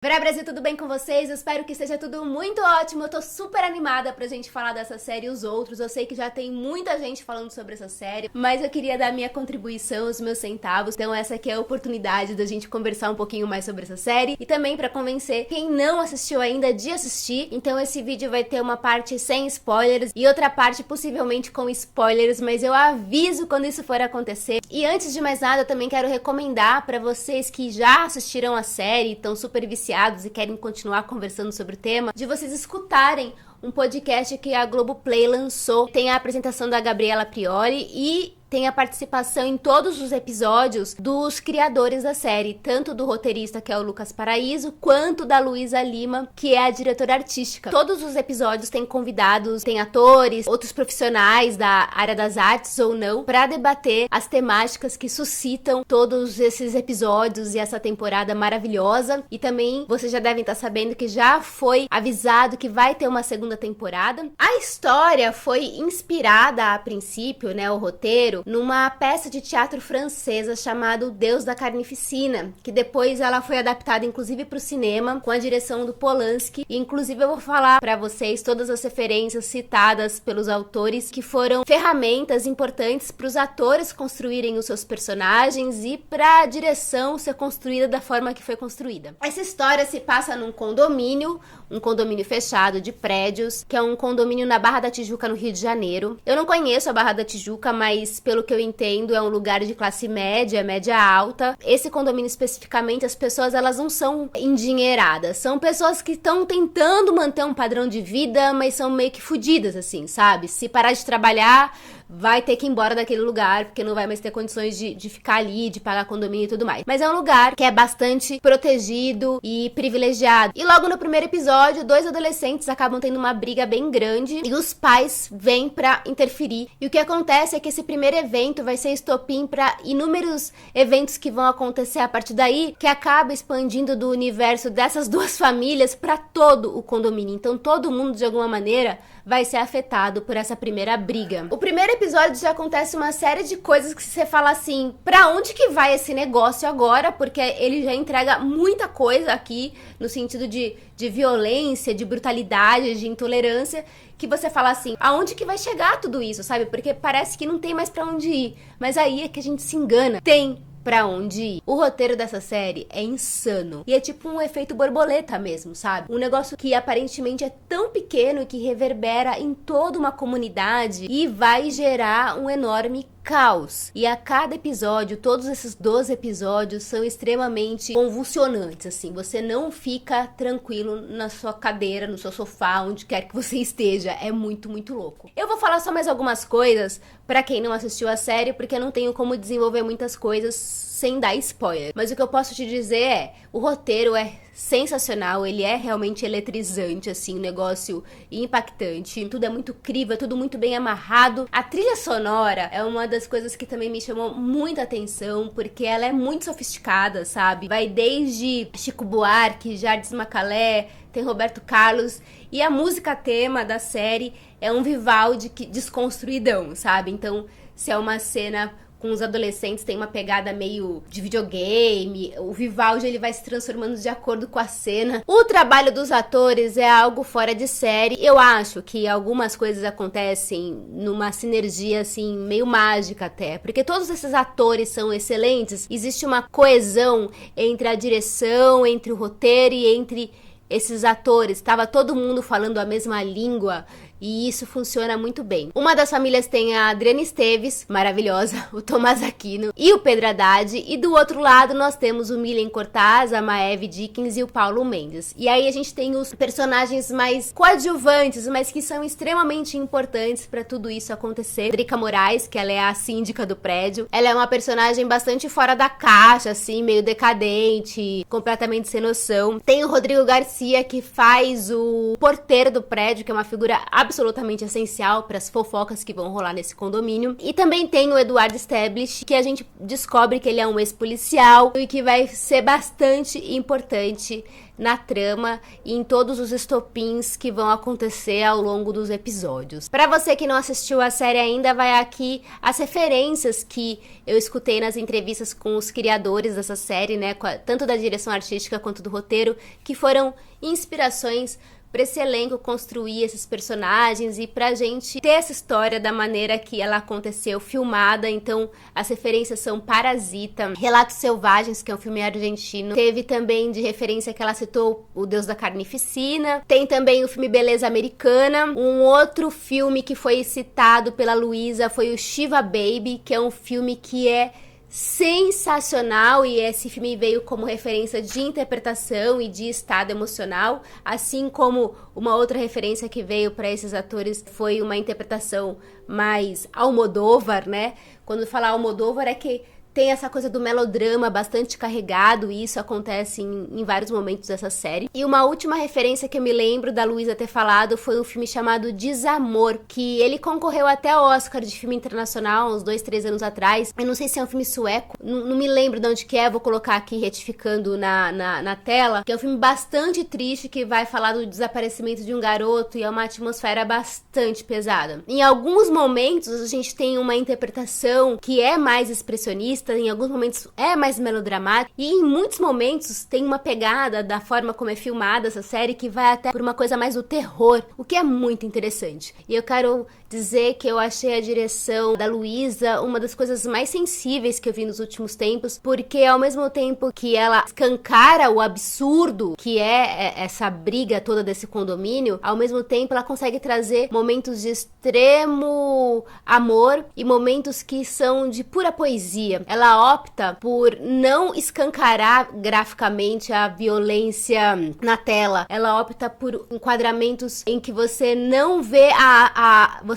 Verá Brasil, tudo bem com vocês? Eu espero que esteja tudo muito ótimo. Eu tô super animada pra gente falar dessa série e os outros. Eu sei que já tem muita gente falando sobre essa série, mas eu queria dar minha contribuição, os meus centavos. Então essa aqui é a oportunidade da gente conversar um pouquinho mais sobre essa série e também pra convencer quem não assistiu ainda de assistir. Então esse vídeo vai ter uma parte sem spoilers e outra parte possivelmente com spoilers, mas eu aviso quando isso for acontecer. E antes de mais nada, eu também quero recomendar pra vocês que já assistiram a série, estão super viciados e querem continuar conversando sobre o tema, de vocês escutarem um podcast que a Globoplay lançou. Tem a apresentação da Gabriela Prioli e tem a participação em todos os episódios dos criadores da série, tanto do roteirista, que é o Lucas Paraíso, quanto da Luísa Lima, que é a diretora artística. Todos os episódios têm convidados, tem atores, outros profissionais da área das artes ou não, para debater as temáticas que suscitam todos esses episódios e essa temporada maravilhosa. E também vocês já devem estar sabendo que já foi avisado que vai ter uma segunda temporada. A história foi inspirada, a princípio, né, o roteiro, numa peça de teatro francesa chamada O Deus da Carnificina, que depois ela foi adaptada inclusive para o cinema com a direção do Polanski. E inclusive eu vou falar para vocês todas as referências citadas pelos autores, que foram ferramentas importantes para os atores construírem os seus personagens e para a direção ser construída da forma que foi construída. Essa história se passa num condomínio, um condomínio fechado de prédios, que é um condomínio na Barra da Tijuca, no Rio de Janeiro. Eu não conheço a Barra da Tijuca, mas pelo que eu entendo é um lugar de classe média, média alta. Esse condomínio especificamente, as pessoas elas não são endinheiradas, são pessoas que estão tentando manter um padrão de vida, mas são meio que fodidas, assim, sabe? Se parar de trabalhar, vai ter que ir embora daquele lugar, porque não vai mais ter condições de ficar ali, de pagar condomínio e tudo mais. Mas é um lugar que é bastante protegido e privilegiado. E logo no primeiro episódio, dois adolescentes acabam tendo uma briga bem grande e os pais vêm pra interferir. E o que acontece é que esse primeiro evento vai ser estopim pra inúmeros eventos que vão acontecer a partir daí, que acaba expandindo do universo dessas duas famílias pra todo o condomínio. Então todo mundo, de alguma maneira, vai ser afetado por essa primeira briga. O primeiro episódio já acontece uma série de coisas que você fala assim, pra onde que vai esse negócio agora? Porque ele já entrega muita coisa aqui, no sentido de violência, de brutalidade, de intolerância, que você fala assim, aonde que vai chegar tudo isso, sabe? Porque parece que não tem mais pra onde ir, mas aí é que a gente se engana. Tem pra onde ir. O roteiro dessa série é insano. E é tipo um efeito borboleta mesmo, sabe? Um negócio que aparentemente é tão pequeno que reverbera em toda uma comunidade e vai gerar um enorme caos. E a cada episódio, todos esses 12 episódios são extremamente convulsionantes, assim. Você não fica tranquilo na sua cadeira, no seu sofá, onde quer que você esteja. É muito, muito louco. Eu vou falar só mais algumas coisas pra quem não assistiu a série, porque eu não tenho como desenvolver muitas coisas sem dar spoiler. Mas o que eu posso te dizer é, o roteiro é sensacional, ele é realmente eletrizante, assim, um negócio impactante. Tudo é muito incrível, é tudo muito bem amarrado. A trilha sonora é uma das coisas que também me chamou muita atenção, porque ela é muito sofisticada, sabe? Vai desde Chico Buarque, Jardim Macalé, tem Roberto Carlos, e a música tema da série é um Vivaldi desconstruidão, sabe? Então, se é uma cena com os adolescentes, tem uma pegada meio de videogame, o Vivaldi ele vai se transformando de acordo com a cena. O trabalho dos atores é algo fora de série. Eu acho que algumas coisas acontecem numa sinergia, assim, meio mágica até, porque todos esses atores são excelentes, existe uma coesão entre a direção, entre o roteiro e entre esses atores. Tava todo mundo falando a mesma língua, e isso funciona muito bem. Uma das famílias tem a Adriana Esteves, maravilhosa, o Tomás Aquino e o Pedro Haddad. E do outro lado nós temos o Milen Cortaz, a Maeve Dickens e o Paulo Mendes. E aí a gente tem os personagens mais coadjuvantes, mas que são extremamente importantes pra tudo isso acontecer. Drica Moraes, que ela é a síndica do prédio. Ela é uma personagem bastante fora da caixa, assim, meio decadente, completamente sem noção. Tem o Rodrigo Garcia, que faz o porteiro do prédio, que é uma figura absolutamente essencial para as fofocas que vão rolar nesse condomínio. E também tem o Eduardo Stablish, que a gente descobre que ele é um ex-policial e que vai ser bastante importante na trama e em todos os estopins que vão acontecer ao longo dos episódios. Para você que não assistiu a série ainda, vai aqui as referências que eu escutei nas entrevistas com os criadores dessa série, né, tanto da direção artística quanto do roteiro, que foram inspirações para esse elenco construir esses personagens e pra gente ter essa história da maneira que ela aconteceu, filmada. Então, as referências são Parasita, Relatos Selvagens, que é um filme argentino. Teve também de referência que ela citou O Deus da Carnificina. Tem também o filme Beleza Americana. Um outro filme que foi citado pela Luísa foi o Shiva Baby, que é um filme que é sensacional, e esse filme veio como referência de interpretação e de estado emocional, assim como uma outra referência que veio para esses atores foi uma interpretação mais Almodóvar, né? Quando falar Almodóvar é que tem essa coisa do melodrama bastante carregado, e isso acontece em vários momentos dessa série. E uma última referência que eu me lembro da Luísa ter falado foi um filme chamado Desamor, que ele concorreu até ao Oscar de filme internacional uns 2, 3 anos atrás. Eu não sei se é um filme sueco, não me lembro de onde que é, vou colocar aqui retificando na tela, que é um filme bastante triste, que vai falar do desaparecimento de um garoto, e é uma atmosfera bastante pesada. Em alguns momentos a gente tem uma interpretação que é mais expressionista, em alguns momentos é mais melodramático, e em muitos momentos tem uma pegada da forma como é filmada essa série que vai até por uma coisa mais do terror, o que é muito interessante. E eu quero dizer que eu achei a direção da Luísa uma das coisas mais sensíveis que eu vi nos últimos tempos, porque ao mesmo tempo que ela escancara o absurdo que é essa briga toda desse condomínio, ao mesmo tempo ela consegue trazer momentos de extremo amor e momentos que são de pura poesia. Ela opta por não escancarar graficamente a violência na tela. Ela opta por enquadramentos em que você não vê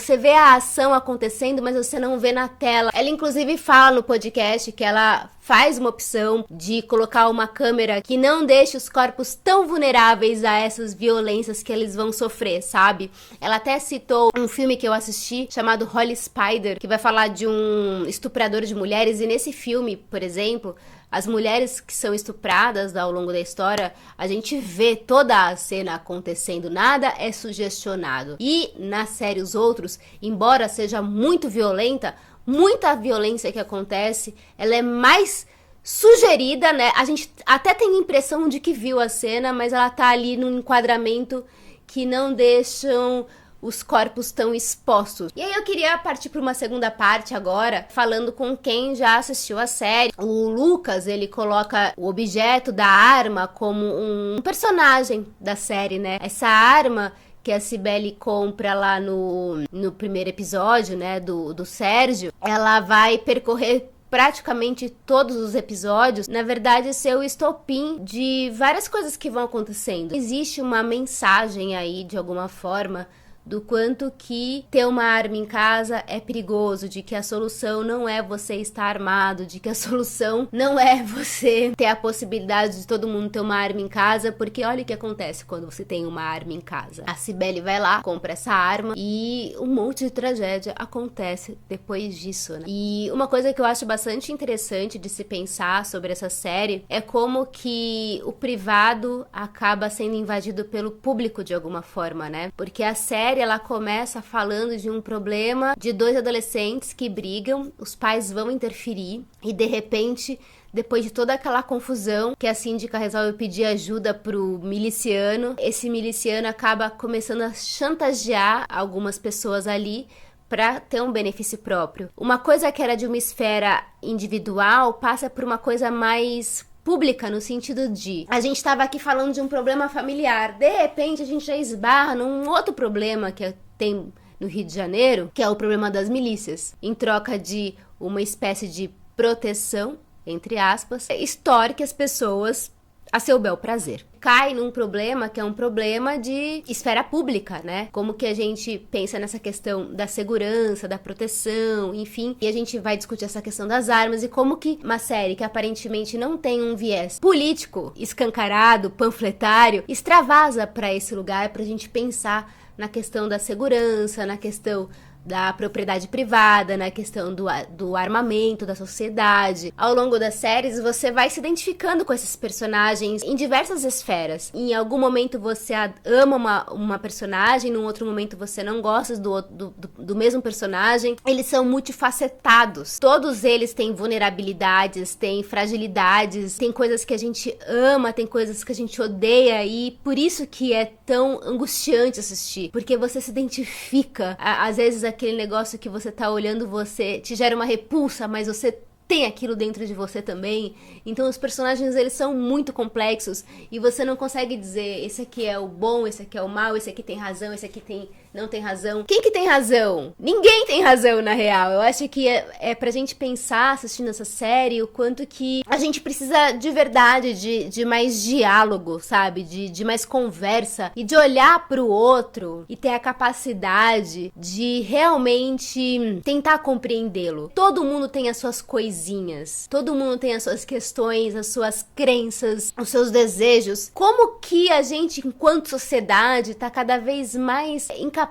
você vê a ação acontecendo, mas você não vê na tela. Ela inclusive fala no podcast que ela faz uma opção de colocar uma câmera que não deixe os corpos tão vulneráveis a essas violências que eles vão sofrer, sabe? Ela até citou um filme que eu assisti chamado Holy Spider, que vai falar de um estuprador de mulheres, e nesse filme, por exemplo, as mulheres que são estupradas ao longo da história, a gente vê toda a cena acontecendo, nada é sugestionado. E na série Os Outros, embora seja muito violenta, muita violência que acontece, ela é mais sugerida, né? A gente até tem a impressão de que viu a cena, mas ela tá ali num enquadramento que não deixam os corpos tão expostos. E aí eu queria partir para uma segunda parte agora, falando com quem já assistiu a série. O Lucas, ele coloca o objeto da arma como um personagem da série, né? Essa arma que a Cibele compra lá no primeiro episódio, né, do Sérgio, ela vai percorrer praticamente todos os episódios, na verdade, ser o estopim de várias coisas que vão acontecendo. Existe uma mensagem aí, de alguma forma, do quanto que ter uma arma em casa é perigoso, de que a solução não é você estar armado, de que a solução não é você ter a possibilidade de todo mundo ter uma arma em casa, porque olha o que acontece quando você tem uma arma em casa. A Cibele vai lá, compra essa arma e um monte de tragédia acontece depois disso, né? E uma coisa que eu acho bastante interessante de se pensar sobre essa série é como que o privado acaba sendo invadido pelo público de alguma forma, né? Porque a série ela começa falando de um problema de 2 adolescentes que brigam, os pais vão interferir e de repente, depois de toda aquela confusão, que a síndica resolve pedir ajuda pro miliciano, esse miliciano acaba começando a chantagear algumas pessoas ali para ter um benefício próprio. Uma coisa que era de uma esfera individual passa por uma coisa mais pública, no sentido de a gente estava aqui falando de um problema familiar, de repente a gente já esbarra num outro problema que tem no Rio de Janeiro, que é o problema das milícias, em troca de uma espécie de proteção, entre aspas, extorque as pessoas a seu bel prazer. Cai num problema que é um problema de esfera pública, né? Como que a gente pensa nessa questão da segurança, da proteção, enfim. E a gente vai discutir essa questão das armas e como que uma série que aparentemente não tem um viés político, escancarado, panfletário, extravasa para esse lugar pra gente pensar na questão da segurança, na questão da propriedade privada, na questão do armamento, da sociedade. Ao longo das séries, você vai se identificando com esses personagens em diversas esferas. Em algum momento você ama uma personagem, num outro momento você não gosta do mesmo personagem. Eles são multifacetados. Todos eles têm vulnerabilidades, têm fragilidades, tem coisas que a gente ama, tem coisas que a gente odeia, e por isso que é tão angustiante assistir, porque você se identifica. Às vezes aquele negócio que você tá olhando, você te gera uma repulsa, mas você tem aquilo dentro de você também. Então os personagens, eles são muito complexos e você não consegue dizer esse aqui é o bom, esse aqui é o mal, esse aqui tem razão, esse aqui não tem razão. Quem que tem razão? Ninguém tem razão, na real. Eu acho que é pra gente pensar, assistindo essa série, o quanto que a gente precisa de verdade de mais diálogo, sabe? De mais conversa e de olhar pro outro e ter a capacidade de realmente tentar compreendê-lo. Todo mundo tem as suas coisinhas, todo mundo tem as suas questões, as suas crenças, os seus desejos. Como que a gente, enquanto sociedade, tá cada vez mais incapaz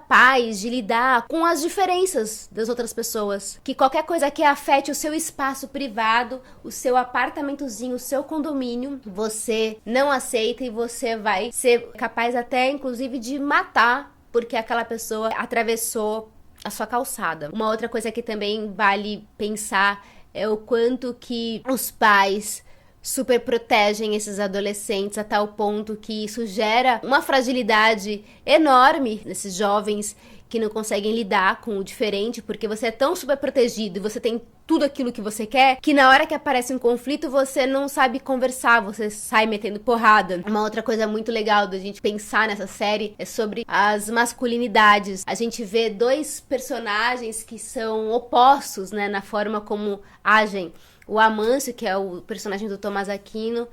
de lidar com as diferenças das outras pessoas? Que qualquer coisa que afete o seu espaço privado, o seu apartamentozinho, o seu condomínio, você não aceita e você vai ser capaz até, inclusive, de matar porque aquela pessoa atravessou a sua calçada. Uma outra coisa que também vale pensar é o quanto que os pais super protegem esses adolescentes a tal ponto que isso gera uma fragilidade enorme nesses jovens que não conseguem lidar com o diferente, porque você é tão super protegido e você tem tudo aquilo que você quer, que na hora que aparece um conflito você não sabe conversar, você sai metendo porrada. Uma outra coisa muito legal da gente pensar nessa série é sobre as masculinidades. A gente vê dois personagens que são opostos, né, na forma como agem. O Amâncio, que é o personagem do Tomás Aquino,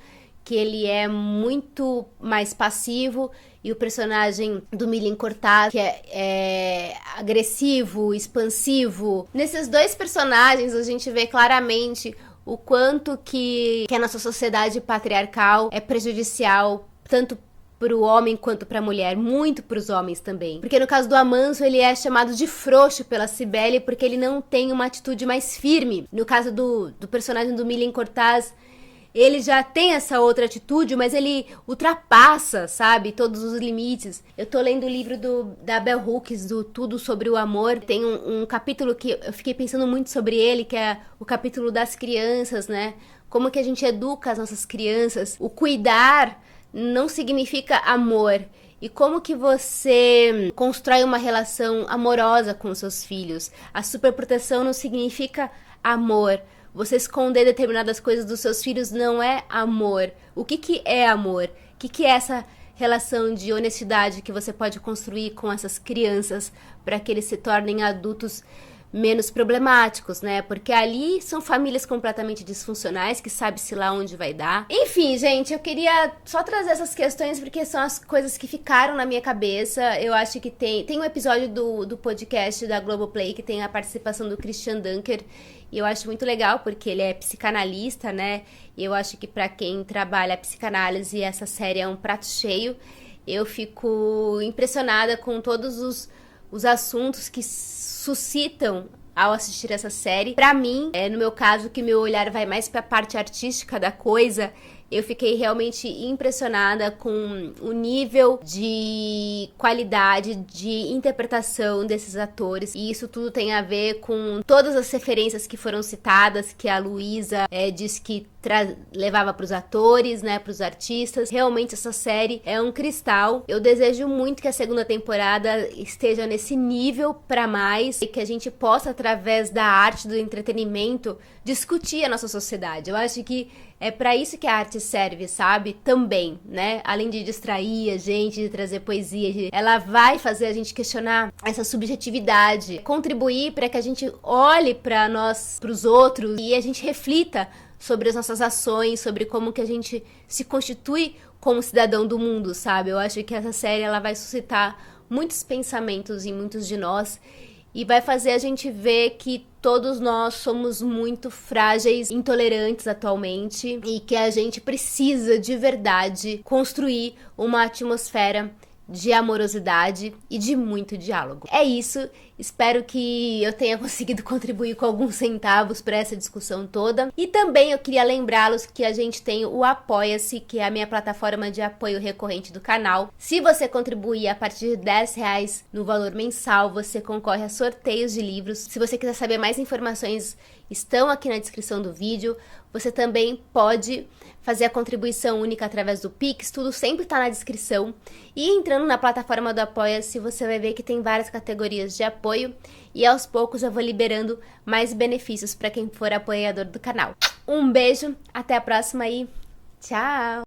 que ele é muito mais passivo, e o personagem do Milen Cortaz, que é agressivo, expansivo. Nesses dois personagens a gente vê claramente o quanto que a nossa sociedade patriarcal é prejudicial, tanto pro homem quanto pra mulher, muito pros homens também. Porque no caso do Amâncio, ele é chamado de frouxo pela Cibele porque ele não tem uma atitude mais firme. No caso do personagem do Milen Cortaz, ele já tem essa outra atitude, mas ele ultrapassa, sabe, todos os limites. Eu tô lendo o livro da Bell Hooks, do Tudo Sobre o Amor. Tem um capítulo que eu fiquei pensando muito sobre ele, que é o capítulo das crianças, né? Como que a gente educa as nossas crianças. O cuidar não significa amor. E como que você constrói uma relação amorosa com os seus filhos? A superproteção não significa amor. Você esconder determinadas coisas dos seus filhos não é amor. O que é amor? O que é essa relação de honestidade que você pode construir com essas crianças para que eles se tornem adultos menos problemáticos, né? Porque ali são famílias completamente disfuncionais, que sabe-se lá onde vai dar. Enfim, gente, eu queria só trazer essas questões porque são as coisas que ficaram na minha cabeça. Eu acho que tem um episódio do podcast da Globoplay que tem a participação do Christian Dunker, e eu acho muito legal porque ele é psicanalista, né? E eu acho que pra quem trabalha a psicanálise, essa série é um prato cheio. Eu fico impressionada com todos os assuntos que suscitam ao assistir essa série. Pra mim, no meu caso, que meu olhar vai mais pra parte artística da coisa, eu fiquei realmente impressionada com o nível de qualidade, de interpretação desses atores. E isso tudo tem a ver com todas as referências que foram citadas, que a Luísa disse que levava pros atores, né, pros artistas. Realmente essa série é um cristal. Eu desejo muito que a segunda temporada esteja nesse nível pra mais, e que a gente possa, através da arte, do entretenimento, discutir a nossa sociedade. Eu acho que é pra isso que a arte serve, sabe? Também, né? Além de distrair a gente, de trazer poesia, ela vai fazer a gente questionar essa subjetividade, contribuir para que a gente olhe para nós, pros outros, e a gente reflita sobre as nossas ações, sobre como que a gente se constitui como cidadão do mundo, sabe? Eu acho que essa série ela vai suscitar muitos pensamentos em muitos de nós e vai fazer a gente ver que todos nós somos muito frágeis, intolerantes atualmente, e que a gente precisa de verdade construir uma atmosfera de amorosidade e de muito diálogo. É isso, espero que eu tenha conseguido contribuir com alguns centavos para essa discussão toda. E também eu queria lembrá-los que a gente tem o Apoia-se, que é a minha plataforma de apoio recorrente do canal. Se você contribuir a partir de R$10 no valor mensal, você concorre a sorteios de livros. Se você quiser saber mais informações, estão aqui na descrição do vídeo. Você também pode fazer a contribuição única através do Pix, tudo sempre está na descrição. E entrando na plataforma do Apoia-se, você vai ver que tem várias categorias de apoio e aos poucos eu vou liberando mais benefícios para quem for apoiador do canal. Um beijo, até a próxima e tchau!